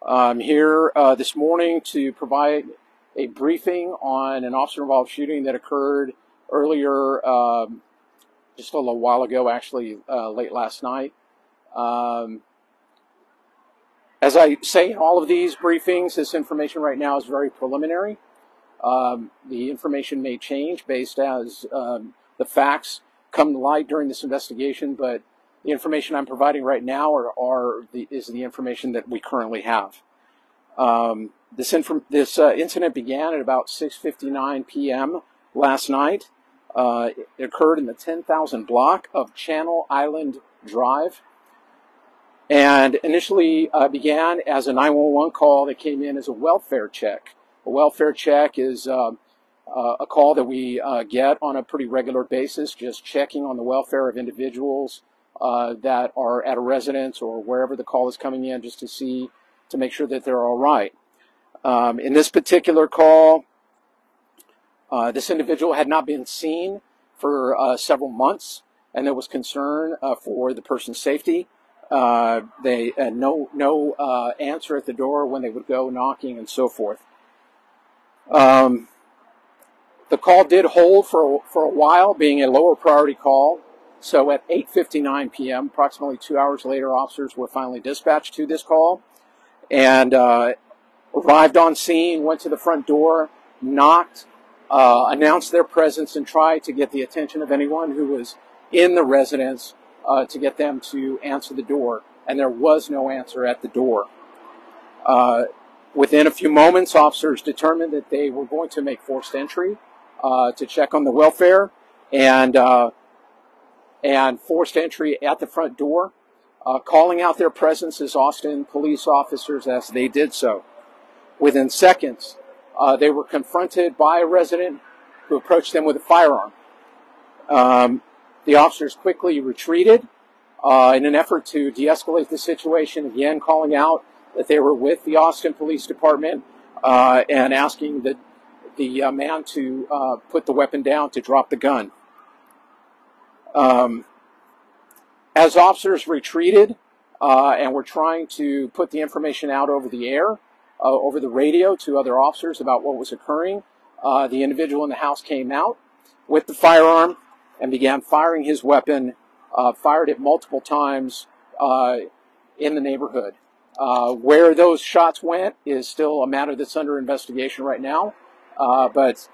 I'm here this morning to provide a briefing on an officer-involved shooting that occurred earlier, just a little while ago, actually late last night. As I say in all of these briefings, this information right now is very preliminary. The information may change based as the facts come to light during this investigation, but the information I'm providing right now is the information that we currently have. This incident began at about 6:59 p.m. last night. It occurred in the 10,000 block of Channel Island Drive, and initially began as a 911 call that came in as a welfare check. A welfare check is a call that we get on a pretty regular basis, just checking on the welfare of individuals that are at a residence or wherever the call is coming in, just to make sure that they're all right. In this particular call, this individual had not been seen for several months, and there was concern for the person's safety. They had no answer at the door when they would go knocking and so forth. The call did hold for a while, being a lower priority call. So at 8:59 p.m., approximately 2 hours later, officers were finally dispatched to this call and arrived on scene, went to the front door, knocked, announced their presence, and tried to get the attention of anyone who was in the residence to get them to answer the door. And there was no answer at the door. Within a few moments, officers determined that they were going to make forced entry to check on the welfare, and forced entry at the front door, calling out their presence as Austin police officers as they did so. Within seconds, they were confronted by a resident who approached them with a firearm. The officers quickly retreated in an effort to de-escalate the situation, again calling out that they were with the Austin Police Department and asking the man to put the weapon down, to drop the gun. As officers retreated and were trying to put the information out over the air, over the radio to other officers about what was occurring, the individual in the house came out with the firearm and began firing his weapon, fired it multiple times in the neighborhood. Where those shots went is still a matter that's under investigation right now, but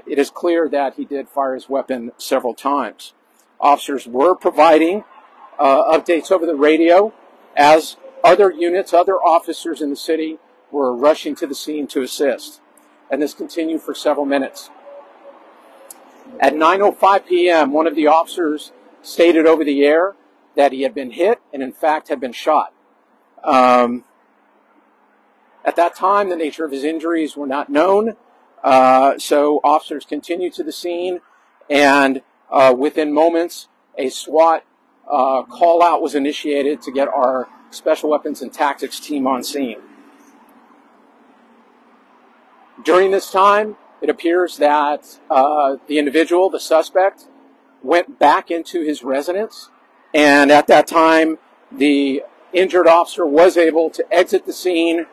it is clear that he did fire his weapon several times. Officers were providing updates over the radio as other units, other officers in the city were rushing to the scene to assist. And this continued for several minutes. At 9:05 p.m., one of the officers stated over the air that he had been hit and, in fact, had been shot. At that time, the nature of his injuries were not known, so officers continued to the scene, and within moments, a SWAT call-out was initiated to get our Special Weapons and Tactics team on scene. During this time, it appears that the individual, the suspect, went back into his residence, and at that time, the injured officer was able to exit the scene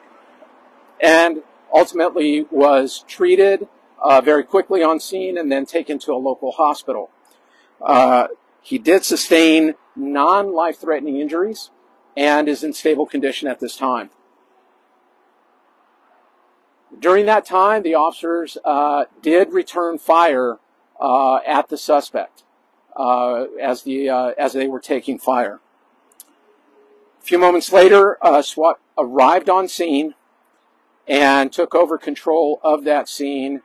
and ultimately was treated very quickly on scene and then taken to a local hospital. He did sustain non-life-threatening injuries and is in stable condition at this time. During that time, the officers did return fire at the suspect as they were taking fire. A few moments later, SWAT arrived on scene and took over control of that scene,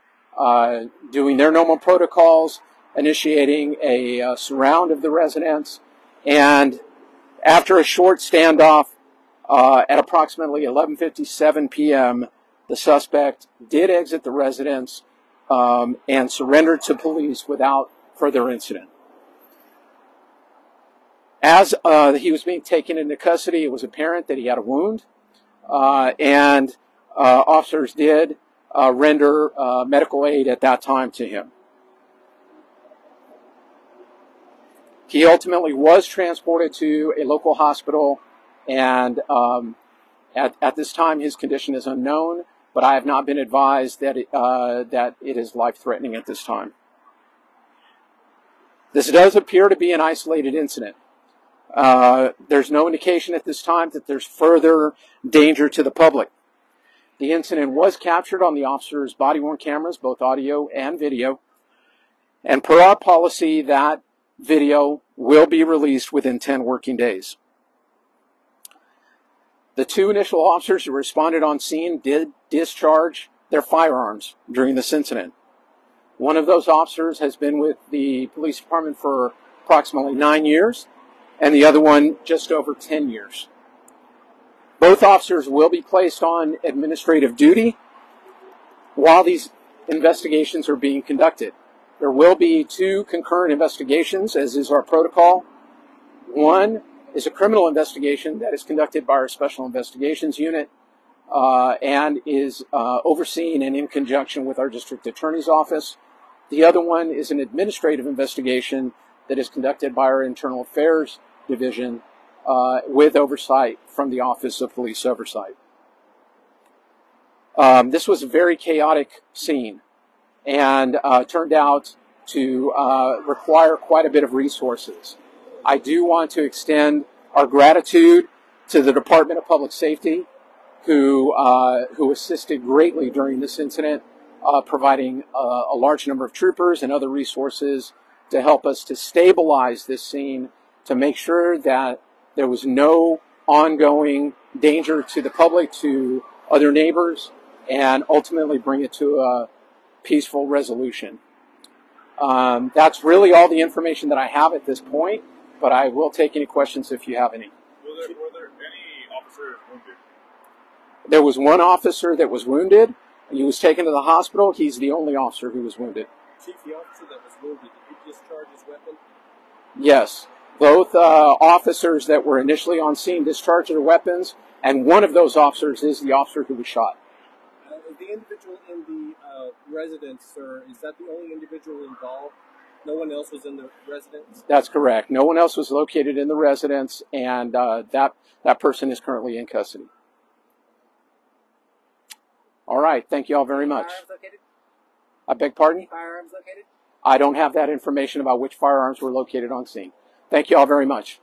doing their normal protocols, initiating a surround of the residence, and after a short standoff at approximately 11:57 p.m., the suspect did exit the residence and surrendered to police without further incident. As he was being taken into custody, it was apparent that he had a wound, and officers did render medical aid at that time to him. He ultimately was transported to a local hospital and At this time, his condition is unknown, but I have not been advised that it is life-threatening at this time. This does appear to be an isolated incident. There's no indication at this time that there's further danger to the public. The incident was captured on the officer's body-worn cameras, both audio and video, and per our policy, that video will be released within 10 working days. The two initial officers who responded on scene did discharge their firearms during this incident. One of those officers has been with the police department for approximately 9 years, and the other one just over 10 years. Both officers will be placed on administrative duty while these investigations are being conducted. There will be two concurrent investigations, as is our protocol. One is a criminal investigation that is conducted by our Special Investigations Unit and is overseen and in conjunction with our District Attorney's Office. The other one is an administrative investigation that is conducted by our Internal Affairs Division with oversight from the Office of Police Oversight. This was a very chaotic scene and turned out to require quite a bit of resources. I do want to extend our gratitude to the Department of Public Safety, who assisted greatly during this incident, providing a large number of troopers and other resources to help us to stabilize this scene, to make sure that there was no ongoing danger to the public, to other neighbors, and ultimately bring it to a peaceful resolution. That's really all the information that I have at this point, but I will take any questions if you have any. Were there any officers wounded? There was one officer that was wounded. He was taken to the hospital. He's the only officer who was wounded. Chief, the officer that was wounded, did he discharge his weapon? Yes. Both officers that were initially on scene discharged their weapons, and one of those officers is the officer who was shot. The individual in the residence, sir, is that the only individual involved? No one else was in the residence? That's correct. No one else was located in the residence, and that person is currently in custody. All right. Thank you all very much. Firearms located? I beg pardon? Firearms located? I don't have that information about which firearms were located on scene. Thank you all very much.